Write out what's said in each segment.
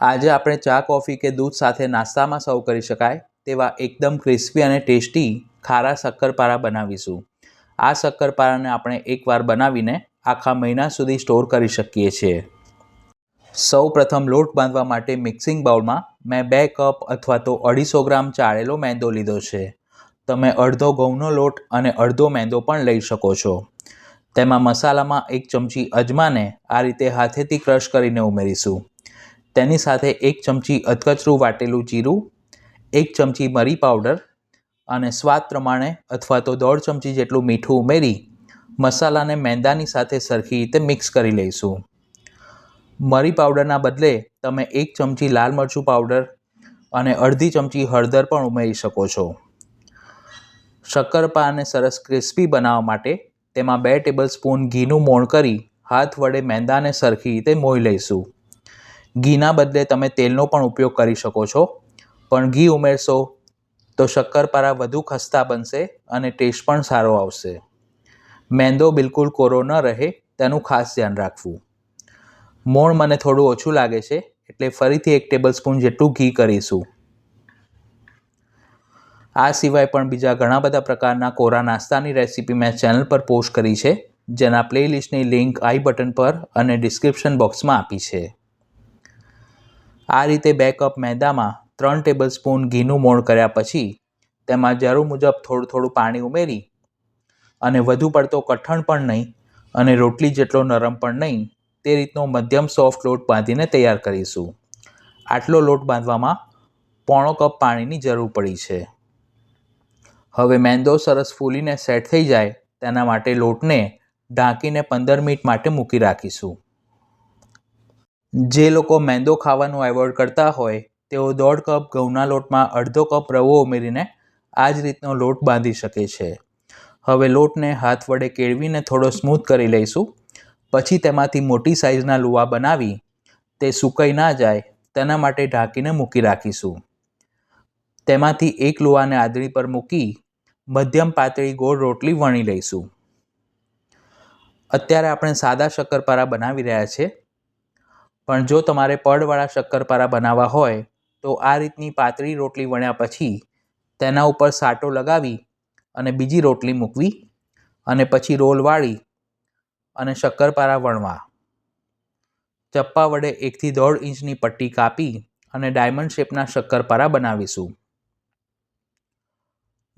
આજે આપણે ચા કોફી કે દૂધ સાથે નાસ્તામાં સર્વ કરી શકાય તેવા એકદમ ક્રિસ્પી અને ટેસ્ટી ખારા શક્કરપારા બનાવીશું। આ શક્કરપારાને આપણે એકવાર બનાવીને આખા મહિના સુધી સ્ટોર કરી શકીએ છીએ। સૌપ્રથમ લોટ બાંધવા માટે મિક્સિંગ બાઉલમાં મેં 2 કપ અથવા તો 250 ગ્રામ ચાળેલો મેંદો લીધો છે। તમે અડધો ઘઉંનો લોટ અને અડધો મેંદો પણ લઈ શકો છો। તેમાં મસાલામાં 1 ચમચી અજમાને આ રીતે હાથેથી ક્રશ કરીને ઉમેરીશું। તેની સાથે 1 ચમચી અધકચરું વાટેલું જીરું, 1 ચમચી મરી પાવડર અને સ્વાદ પ્રમાણે અથવા તો 1.5 ચમચી જેટલું મીઠું ઉમેરી મસાલાને મેંદાની સાથે સરખી રીતે મિક્સ કરી લઈશું। મરી પાવડરના બદલે તમે 1 ચમચી લાલ મરચું પાવડર અને અડધી ચમચી હળદર પણ ઉમેરી શકો છો। શક્કરપારાને સરસ ક્રિસ્પી બનાવવા માટે તેમાં 2 ટેબલસ્પૂન ઘીનું મોણ કરી હાથ વડે મેંદાને સરખી રીતે મોઈ લઈશું। ઘીના બદલે તમે તેલનો પણ ઉપયોગ કરી શકો છો, પણ ઘી ઉમેરશો તો શક્કરપારા વધુ ખસ્તા બનશે અને ટેસ્ટ પણ સારો આવશે। મેંદો બિલકુલ કોરો ન રહે તેનું ખાસ ધ્યાન રાખવું। મોણ મને થોડું ઓછું લાગે છે એટલે ફરીથી 1 ટેબલસ્પૂન જેટલું ઘી કરીશું। આ સિવાય પણ બીજા ઘણા બધા પ્રકારના કોરા નાસ્તાની રેસીપી મેં ચેનલ પર પોસ્ટ કરી છે, જેના પ્લેલિસ્ટની લિંક આઈ બટન પર અને ડિસ્ક્રિપ્શન બોક્સમાં આપી છે। આ રીતે 2 કપ મેંદામાં 3 ટેબલસ્પૂન ઘીનું મોણ કર્યા પછી તેમાં જરૂર મુજબ થોડું પાણી ઉમેરી અને વધુ પડતો કઠણ પણ નહીં અને રોટલી જેટલો નરમ પણ નહીં તે રીતનો મધ્યમ સોફ્ટ લોટ બાંધીને તૈયાર કરીશું। આટલો લોટ બાંધવામાં પોણો કપ પાણીની જરૂર પડી છે। હવે મેંદો સરસ ફૂલીને સેટ થઈ જાય તેના માટે લોટને ઢાંકીને 15 મિનિટ માટે મૂકી રાખીશું। જે લોકો મેંદો ખાવાનું એવોઇડ કરતા હોય તેઓ 1.5 કપ ઘઉંના લોટમાં અડધો કપ રવો ઉમેરીને આ જ રીતનો લોટ બાંધી શકે છે। હવે લોટને હાથ વડે કેળવીને થોડો સ્મૂથ કરી લઈશું। પછી તેમાંથી મોટી સાઇઝના લુવા બનાવી તે સુકાઈ ના જાય તેના માટે ઢાંકીને મૂકી રાખીશું। તેમાંથી એક લુવાને આદરી પર મૂકી મધ્યમ પાતળી ગોળ રોટલી વણી લઈશું। અત્યારે આપણે સાદા શક્કરપારા બનાવી રહ્યા છીએ, પણ જો તમારે પડવાળા શક્કરપારા બનાવવા હોય તો આ રીતની પાતળી રોટલી વણ્યા પછી તેના ઉપર સાટો લગાવી અને બીજી રોટલી મૂકવી અને પછી રોલ વાળી અને શક્કરપારા વણવા। ચપ્પા વડે 1 થી 1.5 ઇંચની પટ્ટી કાપી અને ડાયમંડ શેપના શક્કરપારા બનાવીશું।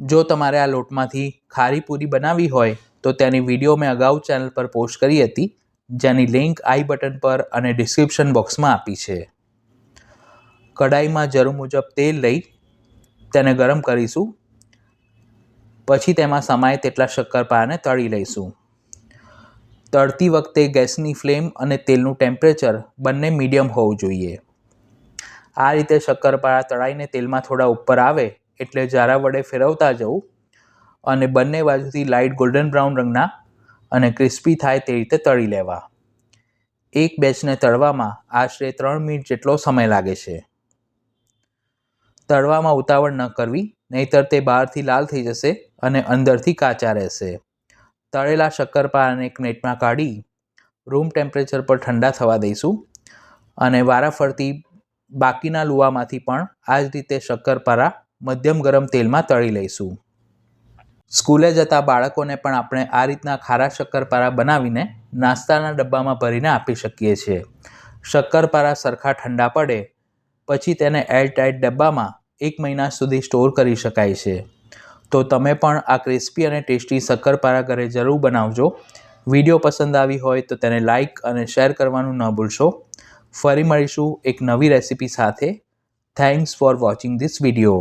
જો તમારે આ લોટમાંથી ખારી પૂરી બનાવવી હોય તો તેની વિડીયો મેં અગાઉ ચેનલ પર પોસ્ટ કરી હતી, જેની લિંક આઈ બટન પર અને ડિસ્ક્રિપ્શન બોક્સમાં આપી છે। કઢાઈમાં જરૂર મુજબ તેલ લઈ તેને ગરમ કરીશું। પછી તેમાં સમાય તેટલા શક્કરપારાને તળી લઈશું। તળતી વખતે ગેસની ફ્લેમ અને તેલનું ટેમ્પરેચર બંને મીડિયમ હોવું જોઈએ। આ રીતે શક્કરપારા તળાઈને તેલમાં થોડા ઉપર આવે એટલે જારા વડે ફેરવતા જવું અને બંને બાજુથી લાઇટ ગોલ્ડન બ્રાઉન રંગના અને ક્રિસ્પી થાય તે રીતે તળી લેવા। એક બેચને તળવામાં આશરે 3 મિનિટ જેટલો સમય લાગે છે। તળવામાં ઉતાવળ ન કરવી, નહીંતર તે બહારથી લાલ થઈ જશે અને અંદરથી કાચા રહેશે। તળેલા શક્કરપારાને એક પ્લેટમાં કાઢી રૂમ ટેમ્પરેચર પર ઠંડા થવા દઈશું અને વારાફરતી બાકીના લુવામાંથી પણ આ જ રીતે શક્કરપારા મધ્યમ ગરમ તેલમાં તળી લઈશું। સ્કૂલે જતા બાળકોને પણ આપણે આ રીતના ખારા શક્કરપારા બનાવીને નાસ્તાના ડબ્બામાં ભરીને આપી શકીએ છીએ। શક્કરપારા સરખા ઠંડા પડે પછી તેને એરટાઇટ ડબ્બામાં 1 મહિના સુધી સ્ટોર કરી શકાય છે। તો તમે પણ આ ક્રિસ્પી અને ટેસ્ટી શક્કરપારા ઘરે જરૂર બનાવજો। વિડીયો પસંદ આવી હોય તો તેને લાઇક અને શેર કરવાનું ન ભૂલશો। ફરી મળીશું એક નવી રેસીપી સાથે। Thanks for watching this video.